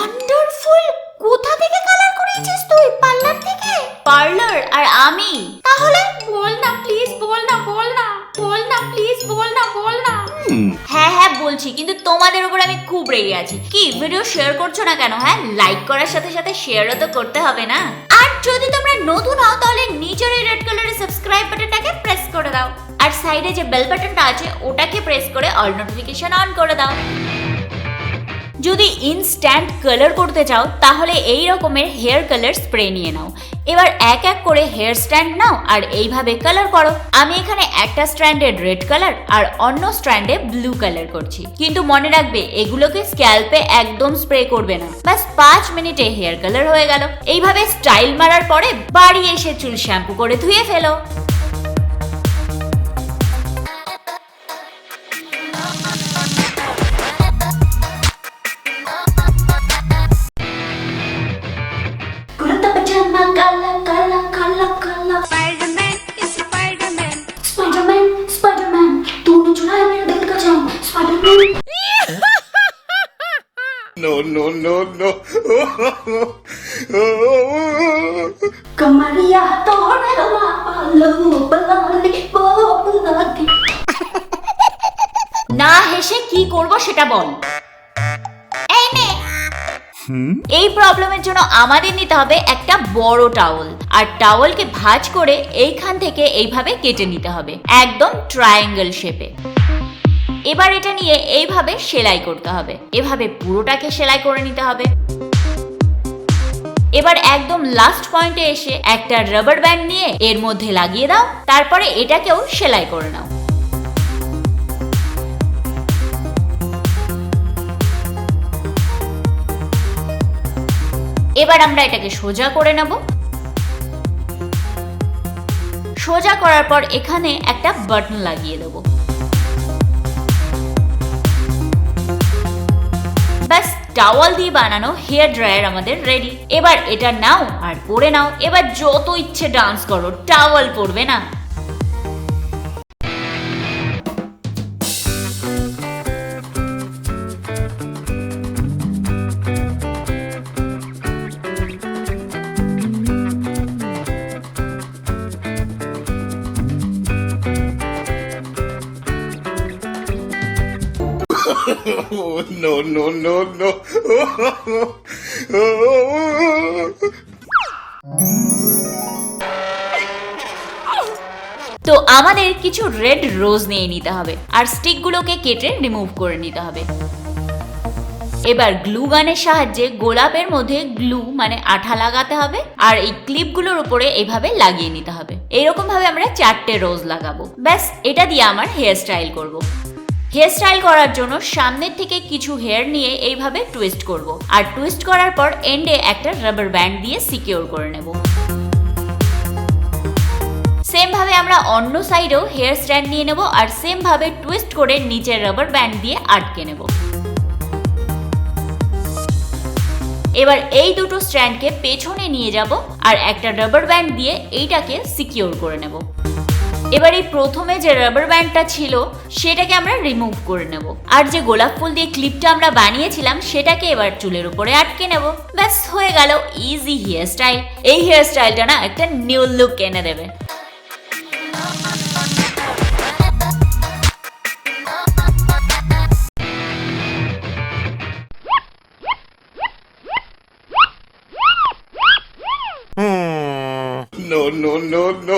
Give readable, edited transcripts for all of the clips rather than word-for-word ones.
Wonderful! কোথা থেকে colour করিয়েছিস তুই? পার্লার থেকে? পার্লার আর আমি? তাহলে বল না প্লিজ, বল না প্লিজ, বল না। হ্যাঁ বলছি, কিন্তু তোমাদের উপর আমি খুব রেগে আছি। কি ভিডিও শেয়ার করছো না কেন? হ্যাঁ, লাইক করার সাথে সাথে শেয়ারও তো করতে হবে না? আর যদি তোমরা নতুন হও তাহলে নিচের এই রেড কালারের সাবস্ক্রাইব বাটনটাকে প্রেস করে দাও, আর সাইডে যে বেল বাটনটা আছে ওটাকে প্রেস করে অল নোটিফিকেশন অন করে দাও। যদি ইনস্ট্যান্ট কালার করতে চাও তাহলে এই রকমের হেয়ার কালার স্প্রে নিয়ে নাও। এবার এক এক করে হেয়ার স্ট্যান্ড নাও আর এইভাবে কালার করো। আমি এখানে একটা স্ট্র্যান্ডে রেড কালার আর অন্য স্ট্র্যান্ডে ব্লু কালার করছি, কিন্তু মনে রাখবে এগুলোকে স্ক্যাল্পে একদম স্প্রে করবে না। বাস 5 মিনিটে হেয়ার কালার হয়ে গেল। এইভাবে স্টাইল মারার পরে বাড়ি এসে চুল শ্যাম্পু করে ধুয়ে ফেলো। No. Kamaria tornella balali balali। না হেসে কি করব সেটা বল। এই নে। এই প্রবলেমের জন্য আমাদের নিতে হবে একটা বড় টাওয়েল, আর টাওয়েলকে ভাঁজ করে এইখান থেকে এইভাবে কেটে নিতে হবে একদম ট্রায়াঙ্গেল শেপে। এবার এটা নিয়ে এইভাবে সেলাই করতে হবে, এভাবে পুরোটাকে সেলাই করে নিতে হবে। এবার একদম লাস্ট পয়েন্টে এসে একটা রাবার ব্যান্ড নিয়ে এর মধ্যে লাগিয়ে দাও, তারপরে এটাকেও সেলাই করে নাও। এবার আমরা এটাকে সোজা করে নেব। সোজা করার পর এখানে একটা বাটন লাগিয়ে দেব। বাস, টাওয়াল দিয়ে বানানো হেয়ার ড্রায়ার আমাদের রেডি। এবার এটা নাও আর পরে নাও। এবার যত ইচ্ছে ডান্স করো, টাওয়াল পরবে না। No. তো আমাদের কিছু রেড রোজ নিয়ে নিতে হবে আর স্টিকগুলোকে কেটে রিমুভ করে নিতে হবে। এবার গ্লু গানের সাহায্যে গোলাপের মধ্যে গ্লু মানে আঠা লাগাতে হবে, আর এই ক্লিপগুলোর উপরে এইভাবে লাগিয়ে নিতে হবে। এইরকম ভাবে আমরা 4টে রোজ লাগাবো। ব্যাস, এটা দিয়ে আমার হেয়ার স্টাইল করব। হেয়ার স্টাইল করার জন্য সামনের থেকে কিছু হেয়ার নিয়ে এইভাবে টুইস্ট করব, আর টুইস্ট করার পর এন্ডে একটা রাবার ব্যান্ড দিয়ে সিকিউর করে নেব। সেম ভাবে আমরা অন্য সাইডেও হেয়ার স্ট্যান্ড নিয়ে নেব, আর সেম ভাবে টুইস্ট করে নিচের রাবার ব্যান্ড দিয়ে আটকে নেব। এবার এই দুটো স্ট্র্যান্ডকে পেছনে নিয়ে যাব আর একটা রাবার ব্যান্ড দিয়ে এইটাকে সিকিউর করে নেব। এবার এই প্রথমে যে রাবার ব্যান্ডটা ছিল সেটাকে আমরা রিমুভ করে নেব, আর যে গোলাপ ফুল দিয়ে ক্লিপটা আমরা বানিয়েছিলাম সেটাকে এবার চুলের উপরে আটকে নেব। ব্যাস, হয়ে গেল ইজি হেয়ার স্টাইল। এই হেয়ার স্টাইলটা না একটা নিউ লুক এনে দেবে। No.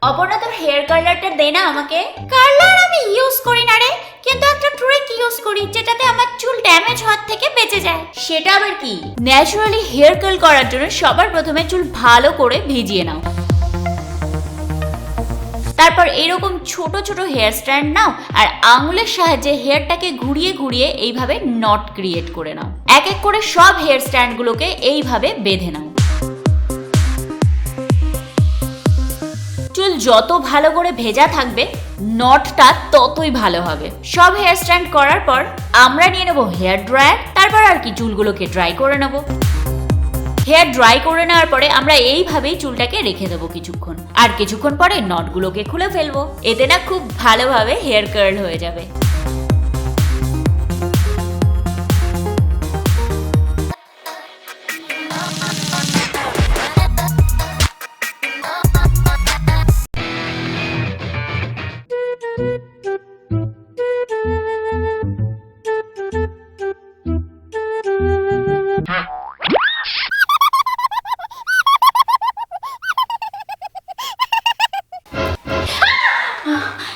অপর্ণা, তোর হেয়ার কালারটা দে না আমাকে। কালার আমি ইউজ করি না রে, কিন্তু একটা ট্রিক ইউজ করি যেটাতে আমার চুল ড্যামেজ হওয়ার থেকে বেঁচে যায়। সেটা আবার কি? ন্যাচারালি হেয়ার কাল করার জন্য সবার প্রথমে চুল ভালো করে ভিজিয়ে নাও, তারপর এরকম ছোট ছোট হেয়ার স্ট্যান্ড নাও আর আঙুলের সাহায্যে হেয়ারটাকে ঘুরিয়ে ঘুরিয়ে এইভাবে নট ক্রিয়েট করে নাও। এক এক করে সব হেয়ার স্ট্যান্ডগুলোকে এইভাবে বেঁধে নাও। চুল যত ভালো করে ভেজা থাকবে নটটা ততই ভালো হবে। সব হেয়ার স্ট্যান্ড করার পর আমরা নিয়ে নেব হেয়ার ড্রায়ার, তারপর আর কি চুলগুলোকে ড্রাই করে নেব। হেয়ার ড্রাই করে নেওয়ার পরে আমরা এইভাবেই চুলটাকে রেখে দেবো কিছুক্ষণ, আর কিছুক্ষণ পরে নটগুলোকে খুলে ফেলবো। এতে না খুব ভালোভাবে হেয়ার কার্ল হয়ে যাবে।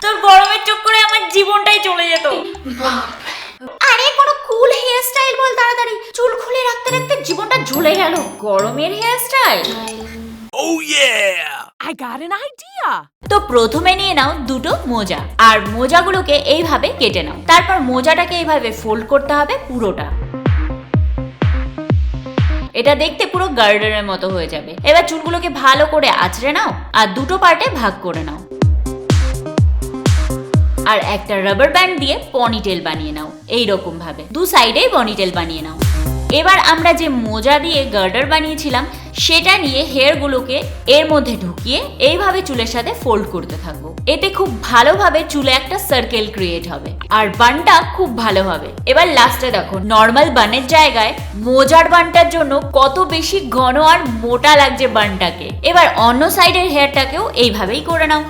তোর গরমের চক্করে আমার জীবনটাই চলে যেত। আরে কোনো কুল হেয়ার স্টাইল বল তাড়াতাড়ি, চুল খুলে রাখতে রাখতে জীবনটা ঝুলে গেল। গরমের hair style, Oh yeah! I got an idea! তো প্রথমে নিয়ে নাও দুটো মোজা, আর মোজাগুলোকে এইভাবে কেটে নাও। তারপর মোজাটাকে এইভাবে ফোল্ড করতে হবে পুরোটা। এটা দেখতে পুরো গার্ডারের মতো হয়ে যাবে। এবার চুলগুলোকে ভালো করে আঁচড়ে নাও আর দুটো পার্টে ভাগ করে নাও, আর একটা রাবার ব্যান্ড দিয়ে পনিটেল বানিয়ে নাও। এইরকম ভাবে দু সাইডেই পনিটেল বানিয়ে নাও। এবার আমরা যে মোজা দিয়ে গার্ডার বানিয়েছিলাম সেটা নিয়ে হেয়ার গুলোকে এর মধ্যে ঢুকিয়ে এইভাবে চুলের সাথে ফোল্ড করতে থাকবো। এতে খুব ভালোভাবে চুলে একটা সার্কেল ক্রিয়েট হবে আর বানটা খুব ভালো হবে। এবার লাস্টে দেখো নর্মাল বানের জায়গায় মোজার বানটার জন্য কত বেশি ঘন আর মোটা লাগছে বানটাকে। এবার অন্য সাইডের হেয়ারটাকেও এইভাবেই করে নাও।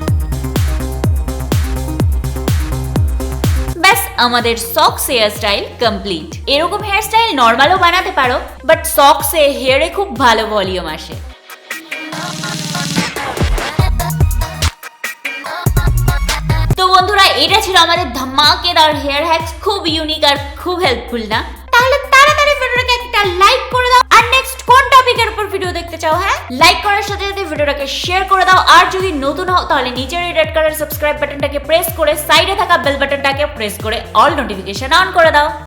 আমাদের সক্স হেয়ার স্টাইল কমপ্লিট। এরকম হেয়ার স্টাইল নর্মালও বানাতে পারো, বাট সক্সে হেয়ারে খুব ভালো ভলিউম আসে। তো বন্ধুরা, এটা ছিল আমাদের ধামাকেদার হেয়ার হ্যাকস, খুব ইউনিক আর খুব হেল্পফুল না? তাহলে তাড়াতাড়ি ভিডিওটাকে একটা লাইক করে দাও। আর নেক্সট কোন টপিকের উপর ভিডিও দেখতে চাও? হ্যাঁ, লাইক করার সাথে সাথে ভিডিওটাকে শেয়ার করে দাও। আর যদি নতুন হও তাহলে নিচের এই রেড কালার সাবস্ক্রাইব বাটনটাকে প্রেস করে সাইডে থাকা বেল বাটনটাকে প্রেস করে অল নোটিফিকেশন অন করে দাও।